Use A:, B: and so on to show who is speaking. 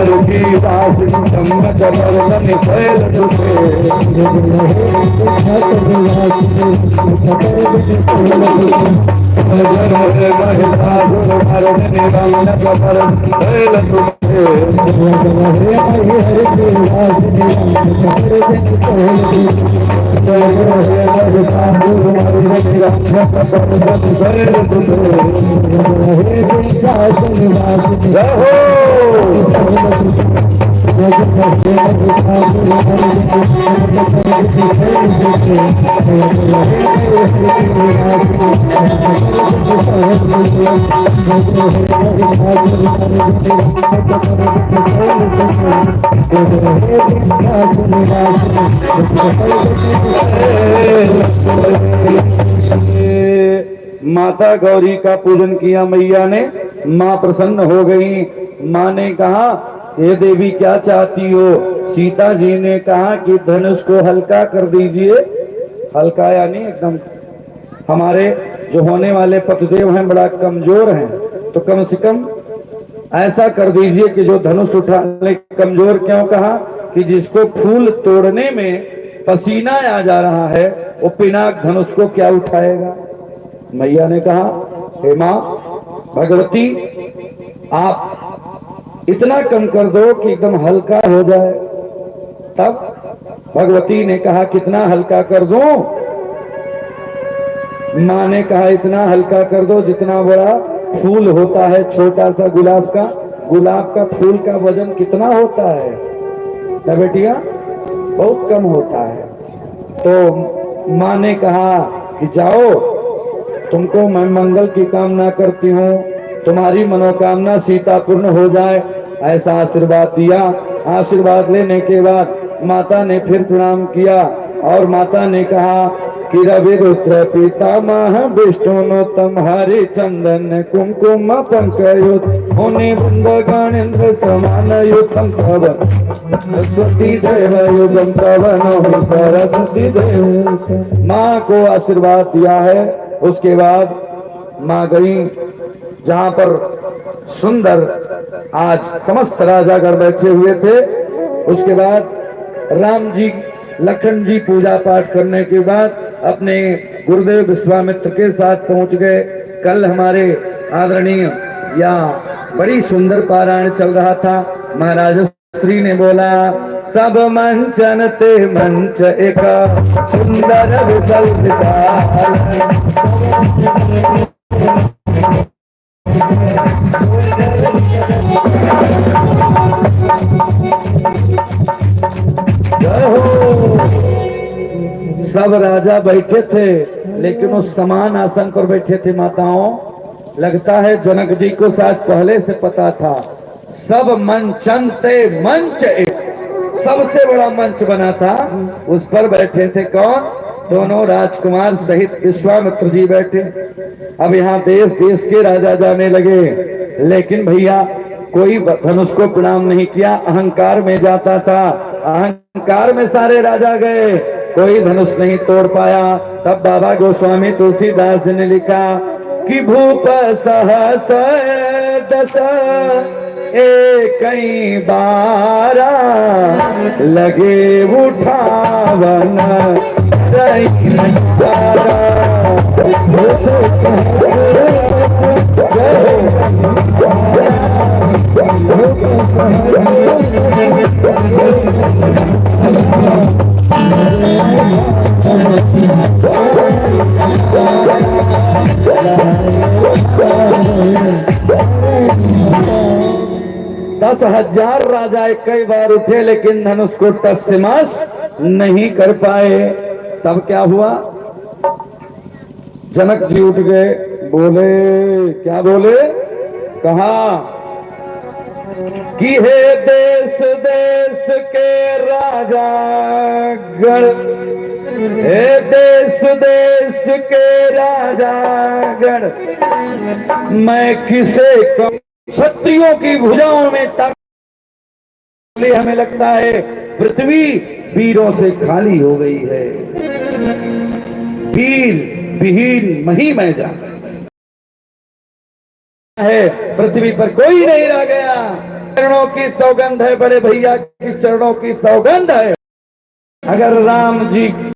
A: की वासिंदम जबरदन शैल दुखे महिला गुरुमर्द निरंजन जबरदन शैल दुखे माता गौरी का पूजन किया मैया ने, माँ प्रसन्न हो गई। माँ ने कहा, हे देवी क्या चाहती हो? सीता जी ने कहा कि धनुष को हल्का कर दीजिए। हल्का यानी एकदम, हमारे जो होने वाले पतिदेव हैं बड़ा कमजोर हैं, तो कम से कम ऐसा कर दीजिए कि जो धनुष उठाने कमजोर क्यों कहा कि जिसको फूल तोड़ने में पसीना आ जा रहा है वो पिनाक धनुष को क्या उठाएगा। मैया ने कहा, हे माँ भगवती आप इतना कम कर दो कि एकदम हल्का हो जाए। तब भगवती ने कहा, कितना हल्का कर दूं? माँ ने कहा, इतना हल्का कर दो जितना बड़ा फूल होता है, छोटा सा गुलाब का फूल का वजन कितना होता है ना बेटिया? बहुत कम होता है। तो माँ ने कहा कि जाओ, तुमको मैं मंगल की कामना करती हूँ, तुम्हारी मनोकामना सीता पूर्ण हो जाए, ऐसा आशीर्वाद दिया। आशीर्वाद लेने के बाद माता ने फिर प्रणाम किया और माता ने कहा कि रवि रुद्र पितामह विष्णु तुम्हारी चंदन कुमकुम पंकयुत होने बंद गणेन्द्र समान युतम पवन सरस्वती देव युगम पवन सरस्वती देव। माँ को आशीर्वाद दिया है। उसके बाद माँ गई जहां पर सुंदर आज समस्त राजागण बैठे हुए थे। उसके बाद राम जी लखन जी पूजा पाठ करने के बाद अपने गुरुदेव विश्वामित्र के साथ पहुंच गए। कल हमारे आदरणीय या बड़ी सुंदर पारायण चल रहा था। महाराज श्री ने बोला, सब मंचन ते मंच एक सुंदर विशल सब राजा बैठे थे लेकिन उस समान आसन पर बैठे थे माताओं। लगता है जनक जी को शायद पहले से पता था। सब मंचन ते मंच एक, सबसे बड़ा मंच बना था, उस पर बैठे थे कौन? दोनों राजकुमार सहित विश्वामित्र जी बैठे। अब यहाँ देश देश के राजा जाने लगे, लेकिन भैया कोई धनुष को प्रणाम नहीं किया, अहंकार में जाता था। अहंकार में सारे राजा गए, कोई धनुष नहीं तोड़ पाया। तब बाबा गोस्वामी तुलसीदास ने लिखा कि भूप सहस दस कई बारा लगे उठावन दस हजार राजा कई बार उठे लेकिन धनुष को टस से मस नहीं कर पाए। तब क्या हुआ? जनक जी उठ गए, बोले, क्या बोले? कहा कि हे देश देश के राजा गण, हे देश देश के राजा गण, मैं किसे कम क्षत्रियों की भुजाओं में ताकत, हमें लगता है पृथ्वी वीरों से खाली हो गई है। वीर विहीन मही मैजा है, पृथ्वी पर कोई नहीं रह गया। चरणों की सौगंध है, बड़े भैया की चरणों की सौगंध है। अगर राम जी